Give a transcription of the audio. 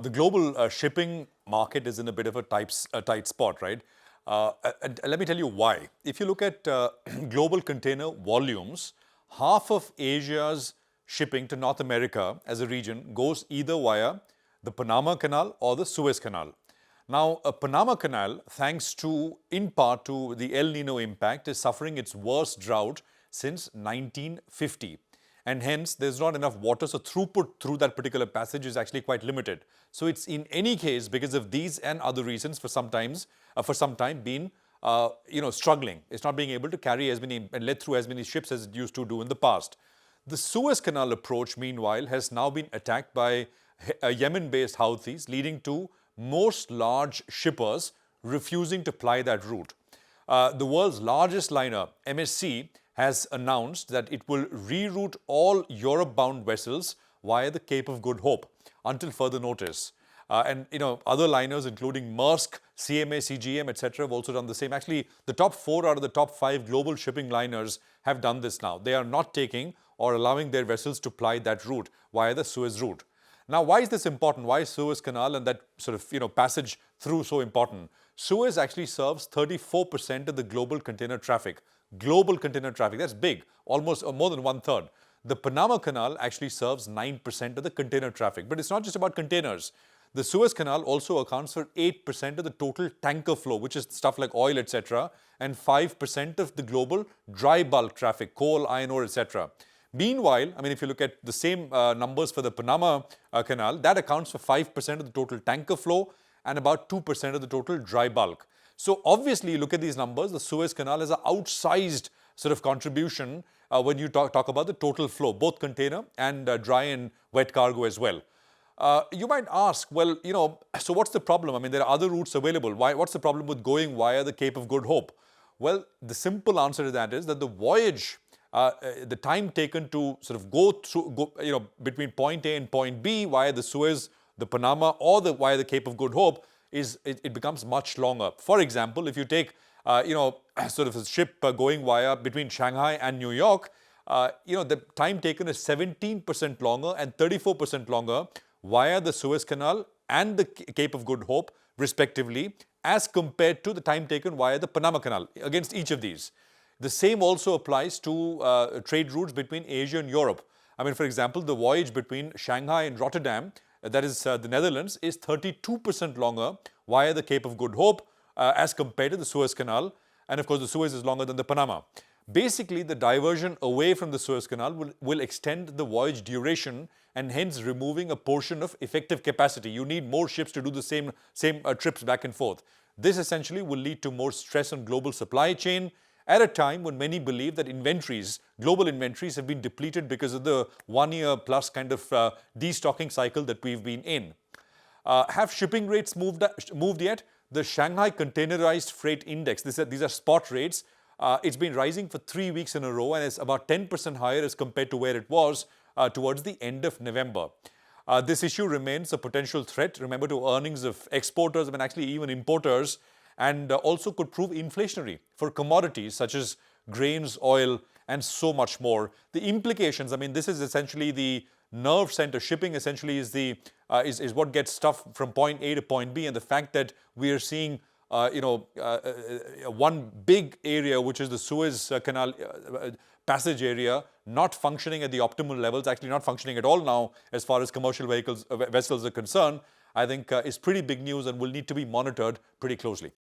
The global shipping market is in a bit of a tight spot, right? And let me tell you why. If you look at global container volumes, half of Asia's shipping to North America as a region goes either via the Panama Canal or the Suez Canal. Now, a Panama Canal, thanks to, in part to the El Nino impact, is suffering its worst drought since 1950. And hence, there's not enough water, so throughput through that particular passage is actually quite limited. So it's in any case, because of these and other reasons, for some time been struggling. It's not being able to carry as many and let through as many ships as it used to do in the past. The Suez Canal approach, meanwhile, has now been attacked by Yemen-based Houthis, leading to most large shippers refusing to ply that route. The world's largest liner, MSC, has announced that it will reroute all Europe-bound vessels via the Cape of Good Hope until further notice. And other liners, including Maersk, CMA, CGM, etc., have also done the same. Actually, the top 4 out of the top 5 global shipping liners have done this now. They are not taking or allowing their vessels to ply that route via the Suez route. Now, why is this important? Why is Suez Canal and that sort of passage through so important? Suez actually serves 34% of the global container traffic. Global container traffic, that's big, almost more than 1/3. The Panama Canal actually serves 9% of the container traffic. But it's not just about containers. The Suez Canal also accounts for 8% of the total tanker flow, which is stuff like oil, etc., and 5% of the global dry bulk traffic, coal, iron ore, etc. Meanwhile, if you look at the same numbers for the Panama Canal, that accounts for 5% of the total tanker flow and about 2% of the total dry bulk. So obviously, you look at these numbers, the Suez Canal has an outsized sort of contribution when you talk about the total flow, both container and dry and wet cargo as well. You might ask, well, so what's the problem? There are other routes available. What's the problem with going via the Cape of Good Hope? Well, the simple answer to that is that the voyage, the time taken to sort of go between point A and point B via the Suez, the Panama, or via the Cape of Good Hope, it becomes much longer. For example, if you take sort of a ship going between Shanghai and New York, the time taken is 17% longer and 34% longer via the Suez Canal and the Cape of Good Hope, respectively, as compared to the time taken via the Panama Canal against each of these. The same also applies to trade routes between Asia and Europe. For example, the voyage between Shanghai and Rotterdam, that is the Netherlands, is 32% longer via the Cape of Good Hope as compared to the Suez Canal. And of course, the Suez is longer than the Panama. Basically, the diversion away from the Suez Canal will extend the voyage duration and hence removing a portion of effective capacity. You need more ships to do the same trips back and forth. This essentially will lead to more stress on global supply chain at a time when many believe that global inventories have been depleted because of the 1 year plus kind of destocking cycle that we've been in. Have shipping rates moved yet? The Shanghai Containerized Freight Index, these are spot rates, it's been rising for 3 weeks in a row and it's about 10% higher as compared to where it was towards the end of November. This issue remains a potential threat, remember, to earnings of exporters, actually even importers, and also could prove inflationary for commodities such as grains, oil, and so much more. The implications, this is essentially the nerve center. Shipping essentially is what gets stuff from point A to point B, and the fact that we are seeing one big area, which is the Suez Canal passage area, not functioning at the optimal levels, actually not functioning at all now as far as commercial vessels are concerned, I think is pretty big news and will need to be monitored pretty closely.